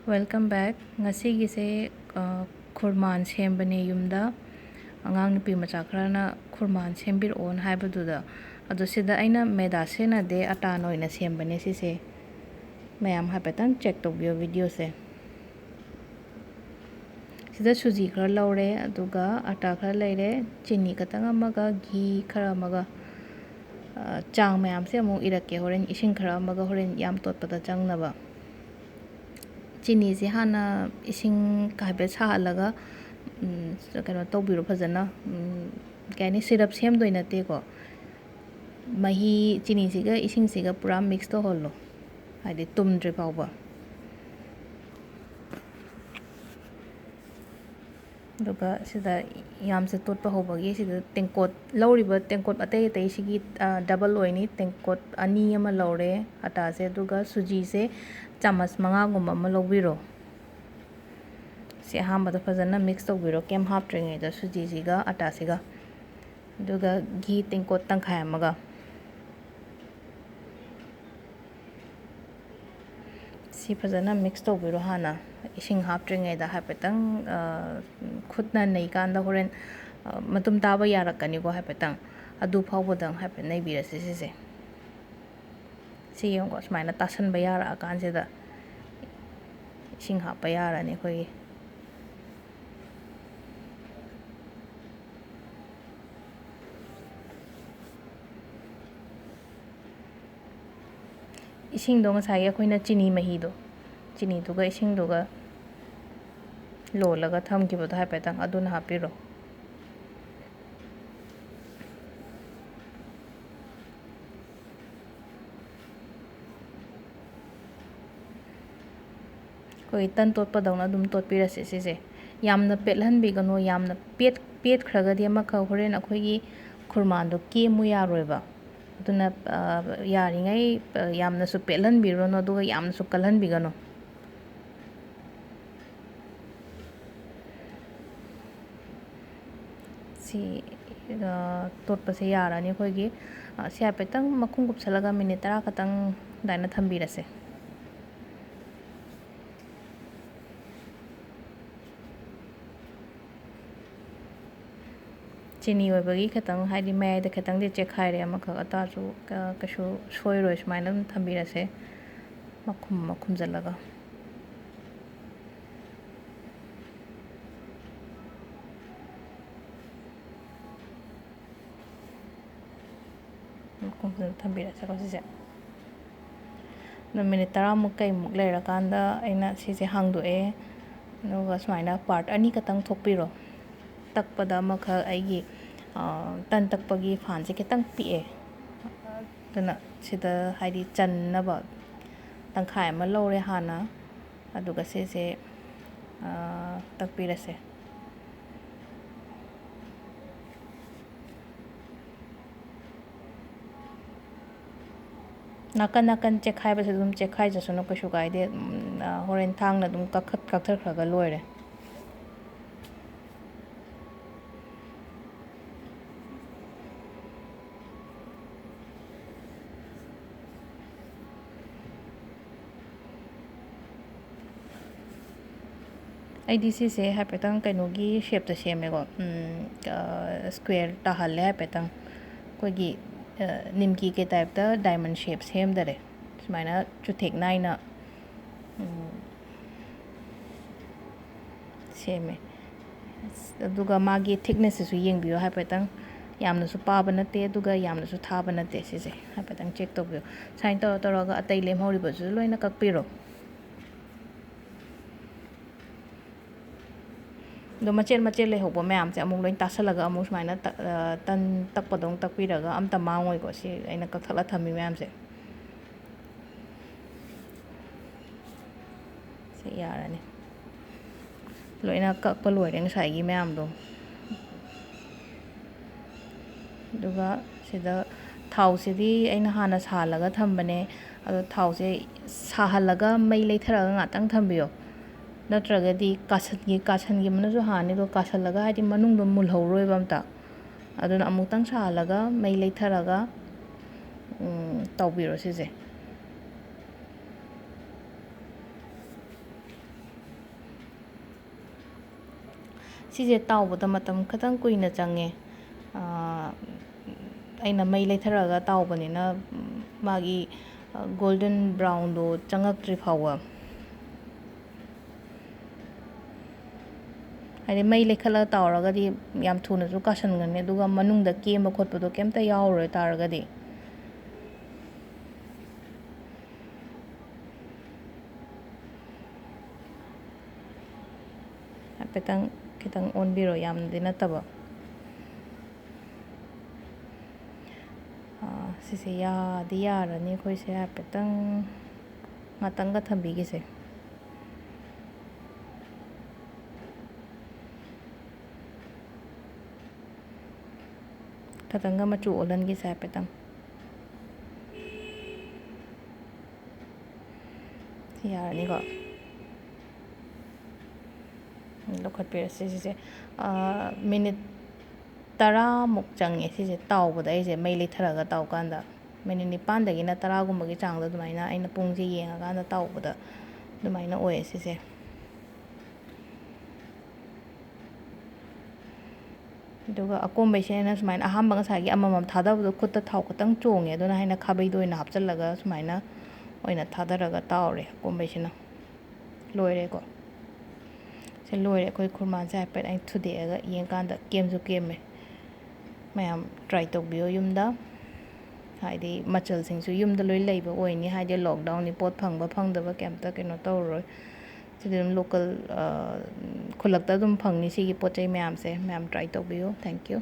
Welcome back. Ngasi khurman sembane yumda angang nupi macha kharana khurman sembir on haibaduda adu sida aina meda sena de ata noina sembane sise mayam hapetan check to video se sida suji khar laure aduga ata khar leire chini katang amaga ghee khara amaga chang mayam se amu irake horen ising khara amaga horen yam tot pada chang naba chini se hana ising kahbe sa alaga kano tawbiro phajana kaini syrup sem doina te ko mahi chini siga ising siga pura mix to hollo haide tumdre pawba duga sida yam se tot pa hobagi sida tengkot lauriba tengkot atei atei sigi double oini tengkot ani ama laure ata se duga suji se chamas manga gumba ma lobiro se hamba da fazana mix tawbiro kem haptringe da suji siga ata siga duga ghee tengkot tangkhai amaga si fazana mix tawbiro hana ising haptringe da hapetang khutna nei kanda horen matum taba yarakani go hapetang adu phawbodang hape nei bira se si yong ko smaina tasan bayara akan se da ising hapa yara ni khoi ising do ngasai akoina chini mahi do chini duga ising duga lo laga tham ki boda hapetang aduna hapiro koi tan tot padawna dum tot pira se yamna petlan bigano yamna pet khraga di ama kha horen akhoi gi khurman do ke mu ya roiba aduna yari ngai yamna su petlan biro no duga yamna su kalhan bigano si tot pa se yara ni khoi gi si apetang makhung gup salaga minute tara katang daina thambira se chini oibagi khatang haidi mai da khatang de chekhai re ama kha ata chu kashu soi roi smaina thambira se makhum jalaga makhum thambira se ko se no minute tara muk kai muk lera kanda aina sise hangdo e no ga smaina part ani katang thokpiro takpada makha aigi tan takpagi fan se kitang pi tuna sida haidi channaba tangkhai ma lore hana aduga se takpirase nakan chekhai ba se dum chekhai jasu no kashu gaide horen thang na dum kakthar khraga loire IDC se hapetang kainogi shape ta semego square ta halle hapetang kogi nimki ke type ta diamond shape sem dare smaina chu thek nai na seme aduga magi thickness su yengbiyo hapetang yamna su paba nate aduga yamna su thaba nate sise hapetang check tobyo sign to toraga atai lem hori ba su loina kakpiro do machel le hobo mayam se amung loin tasalaga amung smaina tan takpadong takpiraga amta mangoi ko si aina kakthla thami mayam se yarani loina kakpa loireng sai gi mayam do duga sida thau sidi aina hana salaga thambane ado thau se sahalaga mai leitharaga ngatang thambiyo natragadi kasan gi manasu hani do kasalaga hadi manung do mulhoroi bamta aduna amutang salaga mai leitharaga tawbiro sise ꯁꯤꯁꯦ ꯇꯥꯎꯕꯗ ꯃꯇꯝ ꯈꯤꯇꯪ ꯀꯨꯏꯅ ꯆꯪꯉꯦ ꯑꯩꯅ ꯃꯩ ꯂꯩꯊꯔꯒ ꯇꯥꯎꯕꯅꯤꯅ ꯃꯥꯒꯤ golden ꯕ꯭ꯔꯥꯎꯟꯗꯣ ꯆꯪꯉꯛꯇ꯭ꯔꯤ ꯐꯥꯎꯕ, ꯍꯥꯏꯗꯤ ꯃꯩ ꯂꯩꯈꯠꯂꯒ ꯇꯥꯎꯔꯒꯗꯤ ꯌꯥꯝ ꯊꯨꯅꯁꯨ ꯀꯥꯁꯟꯒꯅꯤ, ꯑꯗꯨꯒ ꯃꯅꯨꯡꯗ ꯀꯦꯝꯕ ꯈꯣꯠꯄꯗꯣ ꯀꯩꯝꯇ ꯌꯥꯎꯔꯣꯏ ꯇꯥꯔꯒꯗꯤ. ꯍꯥꯏꯐꯦꯠꯇꯪ ꯈꯤꯇꯪ ꯑꯣꯟꯕꯤꯔꯣ, ꯌꯥꯝꯅꯗꯤ ꯅꯠꯇꯕ. ꯁꯤꯁꯦ ꯌꯥꯗꯤ ꯌꯥꯔꯅꯤ. ꯑꯩꯈꯣꯏꯁꯦ ꯍꯥꯏꯐꯦꯠꯇꯪ ꯉꯥꯛꯇꯪꯒ ꯊꯝꯕꯤꯈꯤꯁꯦ. ꯈꯤꯇꯪꯒ ꯃꯆꯨ ꯑꯣꯜꯍꯟꯈꯤꯁꯦ ꯍꯥꯏꯐꯦꯠꯇꯪ. ꯁꯤ ꯌꯥꯔꯅꯤꯀꯣ. ꯂꯧꯈꯠꯄꯤꯔꯁꯤ. ꯁꯤꯁꯦ ꯃꯤꯅꯤꯠ 10ꯃꯨꯛ ꯆꯪꯉꯦ ꯁꯤꯁꯦ ꯇꯥꯎꯕꯗ, ꯑꯩꯁꯦ ꯃꯩ ꯂꯩꯊꯔꯒ ꯇꯥꯎꯀꯥꯟꯗ. ꯃꯤꯅꯤꯠ 9ꯗꯒꯤꯅ 10ꯒꯨꯝꯕꯒꯤ ꯆꯥꯡꯗ ꯑꯗꯨꯃꯥꯏꯅ ꯑꯩꯅ ꯄꯨꯡꯁꯦ ꯌꯦꯡꯉꯀꯥꯟꯗ ꯇꯥꯎꯕꯗ ꯑꯗꯨꯃꯥꯏꯅ ꯑꯣꯏꯌꯦ ꯁꯤꯁꯦ. ꯑꯗꯨꯒ ꯑꯀꯣꯝꯕꯩꯁꯤꯅ ꯁꯨꯃꯥꯏꯅ ꯑꯍꯥꯟꯕ ꯉꯁꯥꯏꯒꯤ ꯑꯃꯃꯝ ꯊꯥꯗꯕꯗꯣ ꯈꯨꯠꯇ ꯊꯥꯎ ꯈꯤꯇꯪ ꯆꯣꯡꯉꯦ, ꯑꯗꯨꯅ ꯍꯥꯏꯅ ꯈꯥꯕꯩꯗ ꯑꯣꯏꯅ ꯍꯥꯞꯆꯤꯜꯂꯒ ꯁꯨꯃꯥꯏꯅ ꯑꯣꯏꯅ ꯊꯥꯗꯔꯒ ꯇꯥꯎꯔꯦ ꯑꯀꯣꯝꯕꯩꯁꯤꯅ. ꯂꯣꯏꯔꯦꯀꯣ. ꯁꯤ ꯂꯣꯏꯔꯦ. ꯑꯩꯈꯣꯏ ꯈꯨꯔꯃꯥꯟꯁꯦ ꯍꯥꯏꯐꯦꯠ ꯑꯩ ꯊꯨꯗꯦꯛꯑꯒ ꯌꯦꯡꯀꯥꯟꯗ ꯀꯦꯝꯁꯨ ꯀꯦꯝꯃꯦ. ꯃꯌꯥꯝ ꯇ꯭ꯔꯥꯏ ꯇꯧꯕꯤꯌꯣ ꯌꯨꯝꯗ. ꯍꯥꯏꯗꯤ ꯃꯆꯜꯁꯤꯡꯁꯨ ꯌꯨꯝꯗ ꯂꯣꯏ ꯂꯩꯕ ꯑꯣꯏꯅꯤ, ꯍꯥꯏꯗꯤ ꯂꯣꯛꯗꯥꯎꯟꯅꯤ, ꯄꯣꯠ ꯐꯪꯕ ꯐꯪꯗꯕ ꯀꯩꯝꯇ ꯀꯩꯅꯣ ꯇꯧꯔꯔꯣꯏ. ꯁꯤꯗꯤ ꯑꯗꯨꯝ ꯂꯣꯀꯦꯜ ꯈꯨꯜꯂꯛꯇ ꯑꯗꯨꯝ ꯐꯪꯅꯤ ꯁꯤꯒꯤ ꯄꯣꯠ ꯆꯩ ꯃꯌꯥꯝꯁꯦ. ꯃꯌꯥꯝ ꯇ꯭ꯔꯥꯏ ꯇꯧꯕꯤꯌꯣ. Thank you.